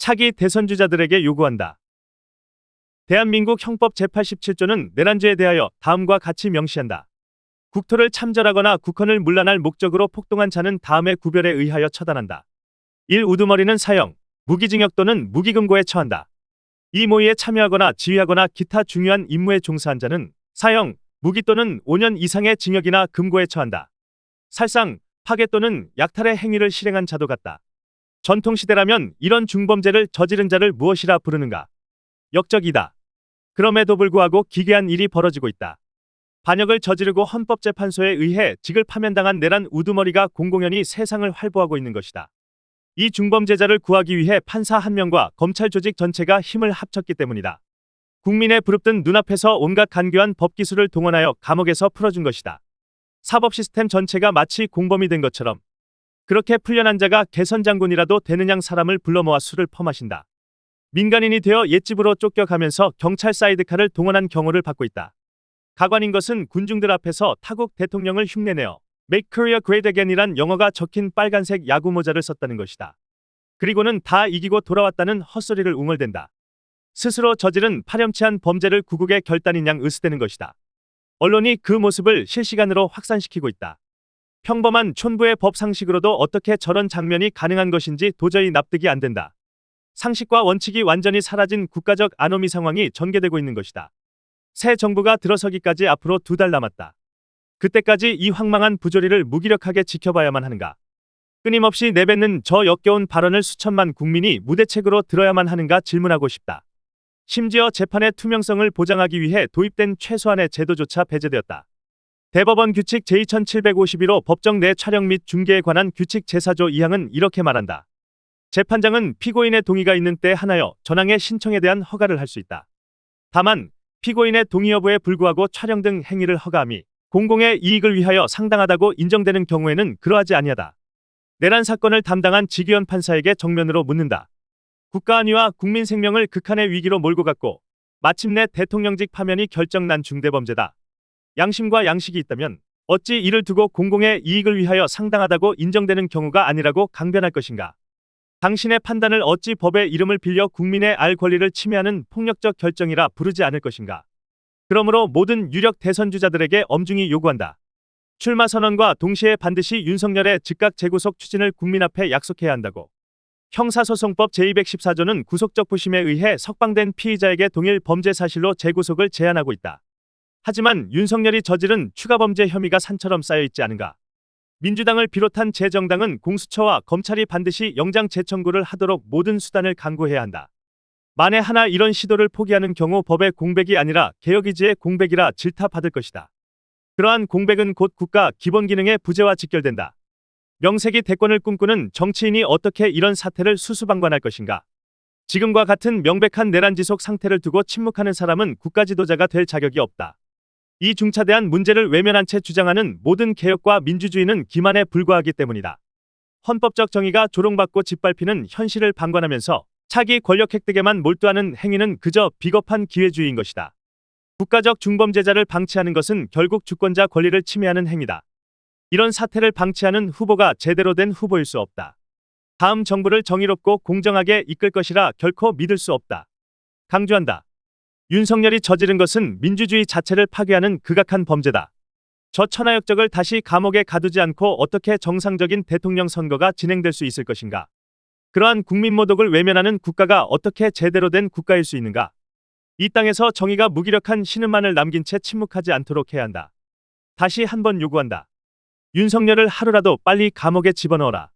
차기 대선 주자들에게 요구한다. 대한민국 형법 제87조는 내란죄에 대하여 다음과 같이 명시한다. 국토를 참전하거나 국헌을 문란할 목적으로 폭동한 자는 다음의 구별에 의하여 처단한다. 1. 우두머리는 사형, 무기징역 또는 무기금고에 처한다. 2. 모의에 참여하거나 지휘하거나 기타 중요한 임무에 종사한 자는 사형, 무기 또는 5년 이상의 징역이나 금고에 처한다. 살상, 파괴 또는 약탈의 행위를 실행한 자도 같다. 전통시대라면 이런 중범죄를 저지른 자를 무엇이라 부르는가? 역적이다. 그럼에도 불구하고 기괴한 일이 벌어지고 있다. 반역을 저지르고 헌법재판소에 의해 직을 파면당한 내란 우두머리가 공공연히 세상을 활보하고 있는 것이다. 이 중범죄자를 구하기 위해 판사 한 명과 검찰 조직 전체가 힘을 합쳤기 때문이다. 국민의 부릅뜬 눈앞에서 온갖 간교한 법기술을 동원하여 감옥에서 풀어준 것이다. 사법 시스템 전체가 마치 공범이 된 것처럼 그렇게 풀려난 자가 개선장군이라도 되는 양 사람을 불러 모아 술을 퍼마신다. 민간인이 되어 옛집으로 쫓겨가면서 경찰 사이드카를 동원한 경호를 받고 있다. 가관인 것은 군중들 앞에서 타국 대통령을 흉내내어 Make Korea Great Again이란 영어가 적힌 빨간색 야구 모자를 썼다는 것이다. 그리고는 다 이기고 돌아왔다는 헛소리를 웅얼댄다. 스스로 저지른 파렴치한 범죄를 구국의 결단인 양 으스대는 것이다. 언론이 그 모습을 실시간으로 확산시키고 있다. 평범한 촌부의 법 상식으로도 어떻게 저런 장면이 가능한 것인지 도저히 납득이 안 된다. 상식과 원칙이 완전히 사라진 국가적 아노미 상황이 전개되고 있는 것이다. 새 정부가 들어서기까지 앞으로 2달 남았다. 그때까지 이 황망한 부조리를 무기력하게 지켜봐야만 하는가? 끊임없이 내뱉는 저 역겨운 발언을 수천만 국민이 무대책으로 들어야만 하는가 질문하고 싶다. 심지어 재판의 투명성을 보장하기 위해 도입된 최소한의 제도조차 배제되었다. 대법원 규칙 제2751호 법정 내 촬영 및 중계에 관한 규칙 제4조 2항은 이렇게 말한다. 재판장은 피고인의 동의가 있는 때 하나여 전항의 신청에 대한 허가를 할 수 있다. 다만 피고인의 동의 여부에 불구하고 촬영 등 행위를 허가함이 공공의 이익을 위하여 상당하다고 인정되는 경우에는 그러하지 아니하다. 내란 사건을 담당한 지기현 판사에게 정면으로 묻는다. 국가 안위와 국민 생명을 극한의 위기로 몰고 갔고 마침내 대통령직 파면이 결정난 중대범죄다. 양심과 양식이 있다면 어찌 이를 두고 공공의 이익을 위하여 상당하다고 인정되는 경우가 아니라고 강변할 것인가? 당신의 판단을 어찌 법의 이름을 빌려 국민의 알 권리를 침해하는 폭력적 결정이라 부르지 않을 것인가? 그러므로 모든 유력 대선주자들에게 엄중히 요구한다. 출마 선언과 동시에 반드시 윤석열의 즉각 재구속 추진을 국민 앞에 약속해야 한다고. 형사소송법 제214조는 구속적 부심에 의해 석방된 피의자에게 동일 범죄 사실로 재구속을 제한하고 있다. 하지만 윤석열이 저지른 추가범죄 혐의가 산처럼 쌓여있지 않은가? 민주당을 비롯한 제 정당은 공수처와 검찰이 반드시 영장 재청구를 하도록 모든 수단을 강구해야 한다. 만에 하나 이런 시도를 포기하는 경우 법의 공백이 아니라 개혁의지의 공백이라 질타받을 것이다. 그러한 공백은 곧 국가 기본 기능의 부재와 직결된다. 명색이 대권을 꿈꾸는 정치인이 어떻게 이런 사태를 수수방관할 것인가? 지금과 같은 명백한 내란 지속 상태를 두고 침묵하는 사람은 국가 지도자가 될 자격이 없다. 이 중차대한 문제를 외면한 채 주장하는 모든 개혁과 민주주의는 기만에 불과하기 때문이다. 헌법적 정의가 조롱받고 짓밟히는 현실을 방관하면서 차기 권력 획득에만 몰두하는 행위는 그저 비겁한 기회주의인 것이다. 국가적 중범죄자를 방치하는 것은 결국 주권자 권리를 침해하는 행위다. 이런 사태를 방치하는 후보가 제대로 된 후보일 수 없다. 다음 정부를 정의롭고 공정하게 이끌 것이라 결코 믿을 수 없다. 강조한다. 윤석열이 저지른 것은 민주주의 자체를 파괴하는 극악한 범죄다. 저 천하역적을 다시 감옥에 가두지 않고 어떻게 정상적인 대통령 선거가 진행될 수 있을 것인가? 그러한 국민모독을 외면하는 국가가 어떻게 제대로 된 국가일 수 있는가? 이 땅에서 정의가 무기력한 신음만을 남긴 채 침묵하지 않도록 해야 한다. 다시 한번 요구한다. 윤석열을 하루라도 빨리 감옥에 집어넣어라.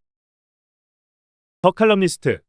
더 칼럼니스트